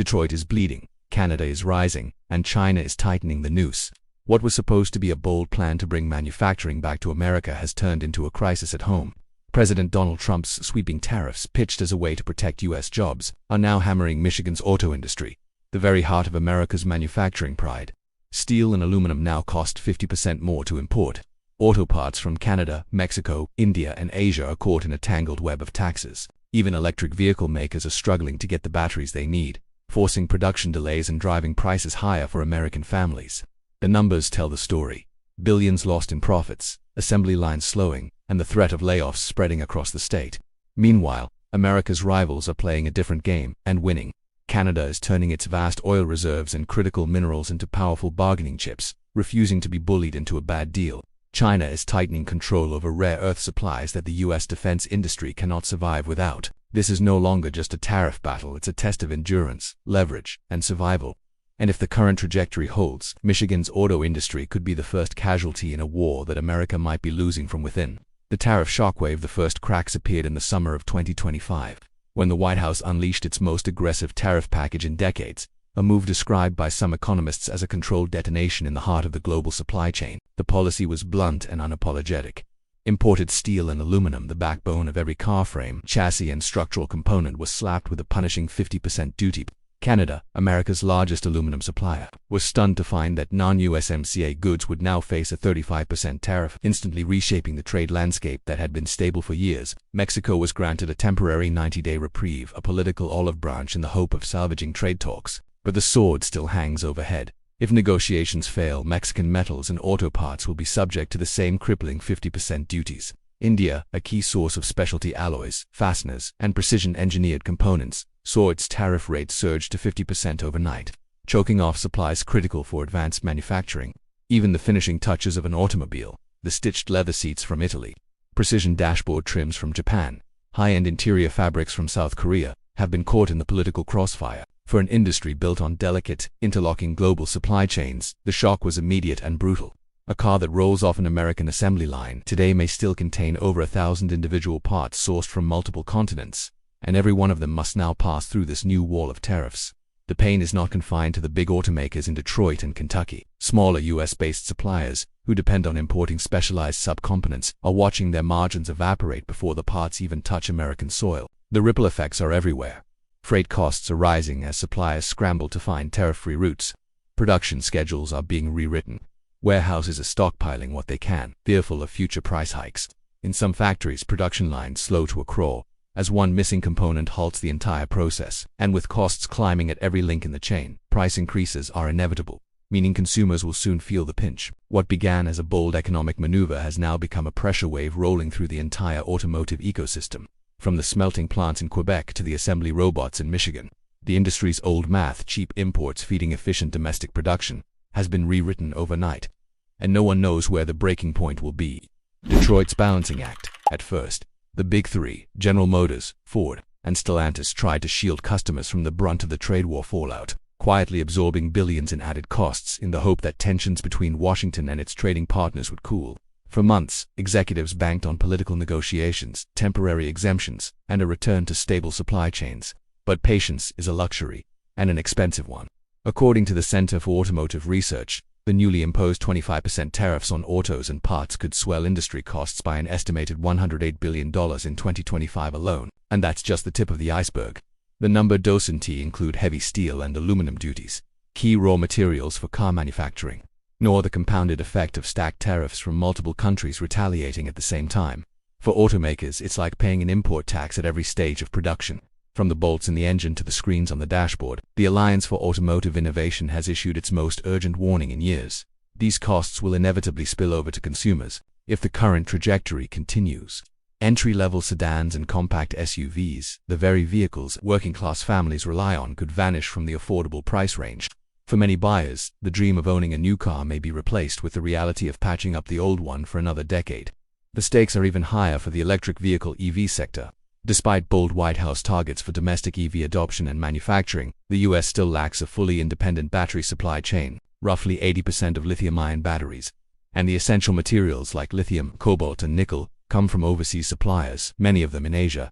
Detroit is bleeding, Canada is rising, and China is tightening the noose. What was supposed to be a bold plan to bring manufacturing back to America has turned into a crisis at home. President Donald Trump's sweeping tariffs, pitched as a way to protect U.S. jobs, are now hammering Michigan's auto industry, the very heart of America's manufacturing pride. Steel and aluminum now cost 50% more to import. Auto parts from Canada, Mexico, India, and Asia are caught in a tangled web of taxes. Even electric vehicle makers are struggling to get the batteries they need, forcing production delays and driving prices higher for American families. The numbers tell the story. Billions lost in profits, assembly lines slowing, and the threat of layoffs spreading across the state. Meanwhile, America's rivals are playing a different game and winning. Canada is turning its vast oil reserves and critical minerals into powerful bargaining chips, refusing to be bullied into a bad deal. China is tightening control over rare earth supplies that the U.S. defense industry cannot survive without. This is no longer just a tariff battle, it's a test of endurance, leverage, and survival. And if the current trajectory holds, Michigan's auto industry could be the first casualty in a war that America might be losing from within. The tariff shockwave, the first cracks appeared in the summer of 2025, when the White House unleashed its most aggressive tariff package in decades, a move described by some economists as a controlled detonation in the heart of the global supply chain. The policy was blunt and unapologetic. Imported steel and aluminum, the backbone of every car frame, chassis, and structural component, was slapped with a punishing 50% duty. Canada, America's largest aluminum supplier, was stunned to find that non-USMCA goods would now face a 35% tariff, instantly reshaping the trade landscape that had been stable for years. Mexico was granted a temporary 90-day reprieve, a political olive branch in the hope of salvaging trade talks. But the sword still hangs overhead. If negotiations fail, Mexican metals and auto parts will be subject to the same crippling 50% duties. India, a key source of specialty alloys, fasteners, and precision-engineered components, saw its tariff rate surge to 50% overnight, choking off supplies critical for advanced manufacturing. Even the finishing touches of an automobile, the stitched leather seats from Italy, precision dashboard trims from Japan, high-end interior fabrics from South Korea, have been caught in the political crossfire. For an industry built on delicate, interlocking global supply chains, the shock was immediate and brutal. A car that rolls off an American assembly line today may still contain over 1,000 individual parts sourced from multiple continents, and every one of them must now pass through this new wall of tariffs. The pain is not confined to the big automakers in Detroit and Kentucky. Smaller U.S.-based suppliers, who depend on importing specialized subcomponents, are watching their margins evaporate before the parts even touch American soil. The ripple effects are everywhere. Freight costs are rising as suppliers scramble to find tariff-free routes. Production schedules are being rewritten. Warehouses are stockpiling what they can, fearful of future price hikes. In some factories, production lines slow to a crawl, as one missing component halts the entire process. And with costs climbing at every link in the chain, price increases are inevitable, meaning consumers will soon feel the pinch. What began as a bold economic maneuver has now become a pressure wave rolling through the entire automotive ecosystem. From the smelting plants in Quebec to the assembly robots in Michigan, the industry's old math, cheap imports feeding efficient domestic production, has been rewritten overnight, and no one knows where the breaking point will be. Detroit's balancing act. At first, the big three, General Motors, Ford, and Stellantis, tried to shield customers from the brunt of the trade war fallout, quietly absorbing billions in added costs in the hope that tensions between Washington and its trading partners would cool. For months, executives banked on political negotiations, temporary exemptions, and a return to stable supply chains. But patience is a luxury, and an expensive one. According to the Center for Automotive Research, the newly imposed 25% tariffs on autos and parts could swell industry costs by an estimated $108 billion in 2025 alone, and that's just the tip of the iceberg. The number doesn't include heavy steel and aluminum duties, key raw materials for car manufacturing, nor the compounded effect of stacked tariffs from multiple countries retaliating at the same time. For automakers, it's like paying an import tax at every stage of production. From the bolts in the engine to the screens on the dashboard, the Alliance for Automotive Innovation has issued its most urgent warning in years. These costs will inevitably spill over to consumers if the current trajectory continues. Entry-level sedans and compact SUVs, the very vehicles working-class families rely on, could vanish from the affordable price range. For many buyers, the dream of owning a new car may be replaced with the reality of patching up the old one for another decade. The stakes are even higher for the electric vehicle EV sector. Despite bold White House targets for domestic EV adoption and manufacturing, the U.S. still lacks a fully independent battery supply chain, roughly 80% of lithium-ion batteries, and the essential materials like lithium, cobalt, and nickel come from overseas suppliers, many of them in Asia.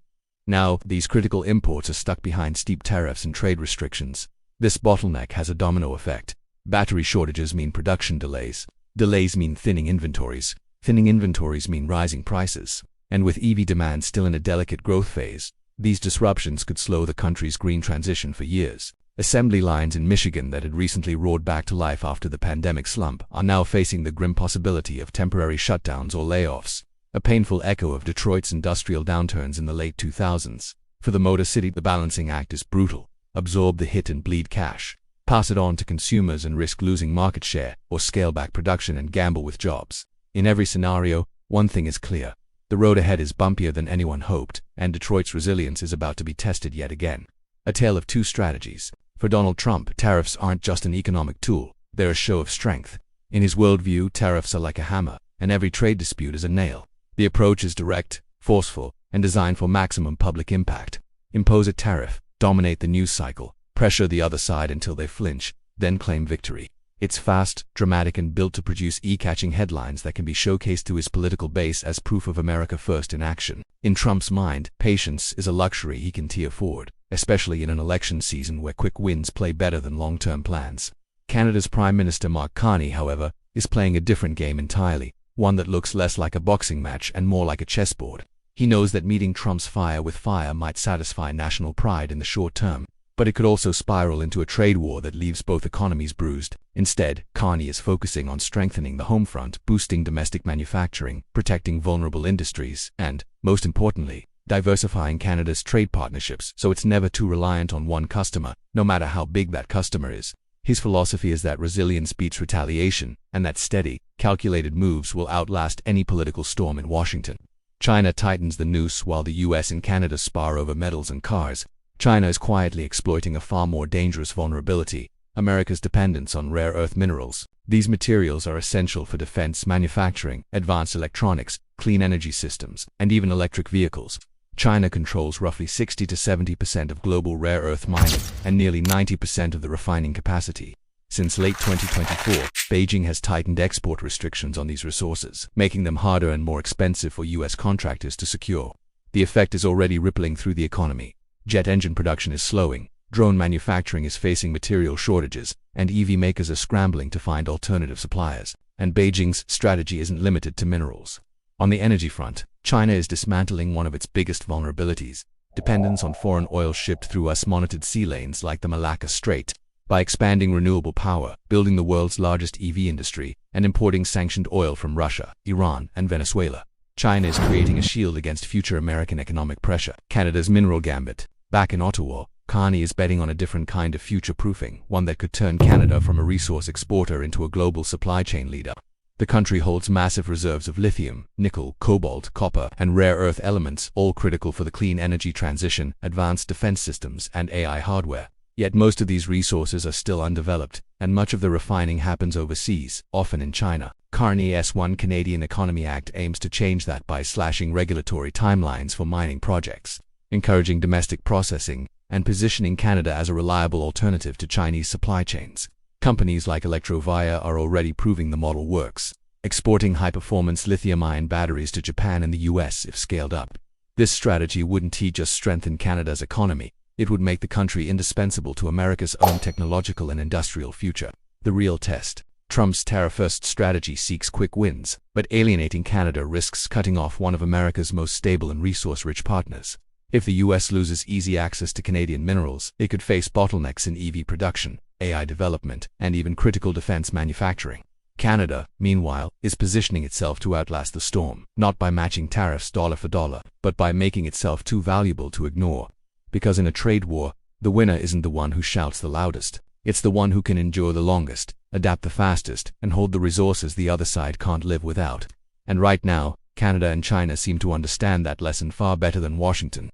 Now, these critical imports are stuck behind steep tariffs and trade restrictions. This bottleneck has a domino effect. Battery shortages mean production delays. Delays mean thinning inventories. Thinning inventories mean rising prices. And with EV demand still in a delicate growth phase, these disruptions could slow the country's green transition for years. Assembly lines in Michigan that had recently roared back to life after the pandemic slump are now facing the grim possibility of temporary shutdowns or layoffs, a painful echo of Detroit's industrial downturns in the late 2000s. For the Motor City, the balancing act is brutal. Absorb the hit and bleed cash. Pass it on to consumers and risk losing market share, or scale back production and gamble with jobs. In every scenario, one thing is clear. The road ahead is bumpier than anyone hoped, and Detroit's resilience is about to be tested yet again. A tale of two strategies. For Donald Trump, tariffs aren't just an economic tool, they're a show of strength. In his worldview, tariffs are like a hammer, and every trade dispute is a nail. The approach is direct, forceful, and designed for maximum public impact. Impose a tariff, dominate the news cycle, pressure the other side until they flinch, then claim victory. It's fast, dramatic, and built to produce eye-catching headlines that can be showcased to his political base as proof of America First in action. In Trump's mind, patience is a luxury he can afford, especially in an election season where quick wins play better than long-term plans. Canada's Prime Minister Mark Carney, however, is playing a different game entirely, one that looks less like a boxing match and more like a chessboard. He knows that meeting Trump's fire with fire might satisfy national pride in the short term, but it could also spiral into a trade war that leaves both economies bruised. Instead, Carney is focusing on strengthening the home front, boosting domestic manufacturing, protecting vulnerable industries, and, most importantly, diversifying Canada's trade partnerships so it's never too reliant on one customer, no matter how big that customer is. His philosophy is that resilience beats retaliation, and that steady, calculated moves will outlast any political storm in Washington. China tightens the noose while the US and Canada spar over metals and cars. China is quietly exploiting a far more dangerous vulnerability: America's dependence on rare earth minerals. These materials are essential for defense manufacturing, advanced electronics, clean energy systems, and even electric vehicles. China controls roughly 60 to 70% of global rare earth mining and nearly 90% of the refining capacity. Since late 2024, Beijing has tightened export restrictions on these resources, making them harder and more expensive for US contractors to secure. The effect is already rippling through the economy. Jet engine production is slowing, drone manufacturing is facing material shortages, and EV makers are scrambling to find alternative suppliers. And Beijing's strategy isn't limited to minerals. On the energy front, China is dismantling one of its biggest vulnerabilities: dependence on foreign oil shipped through US-monitored sea lanes like the Malacca Strait. By expanding renewable power, building the world's largest EV industry, and importing sanctioned oil from Russia, Iran, and Venezuela, China is creating a shield against future American economic pressure. Canada's mineral gambit. Back in Ottawa, Carney is betting on a different kind of future-proofing, one that could turn Canada from a resource exporter into a global supply chain leader. The country holds massive reserves of lithium, nickel, cobalt, copper, and rare earth elements, all critical for the clean energy transition, advanced defense systems, and AI hardware. Yet most of these resources are still undeveloped, and much of the refining happens overseas, often in China. Carney's One Canadian Economy Act aims to change that by slashing regulatory timelines for mining projects, encouraging domestic processing, and positioning Canada as a reliable alternative to Chinese supply chains. Companies like Electrovaya are already proving the model works, exporting high-performance lithium-ion batteries to Japan and the US if scaled up. This strategy wouldn't just strengthen Canada's economy, it would make the country indispensable to America's own technological and industrial future. The real test. Trump's tariff-first strategy seeks quick wins, but alienating Canada risks cutting off one of America's most stable and resource-rich partners. If the US loses easy access to Canadian minerals, it could face bottlenecks in EV production, AI development, and even critical defense manufacturing. Canada, meanwhile, is positioning itself to outlast the storm, not by matching tariffs dollar for dollar, but by making itself too valuable to ignore. Because in a trade war, the winner isn't the one who shouts the loudest. It's the one who can endure the longest, adapt the fastest, and hold the resources the other side can't live without. And right now, Canada and China seem to understand that lesson far better than Washington.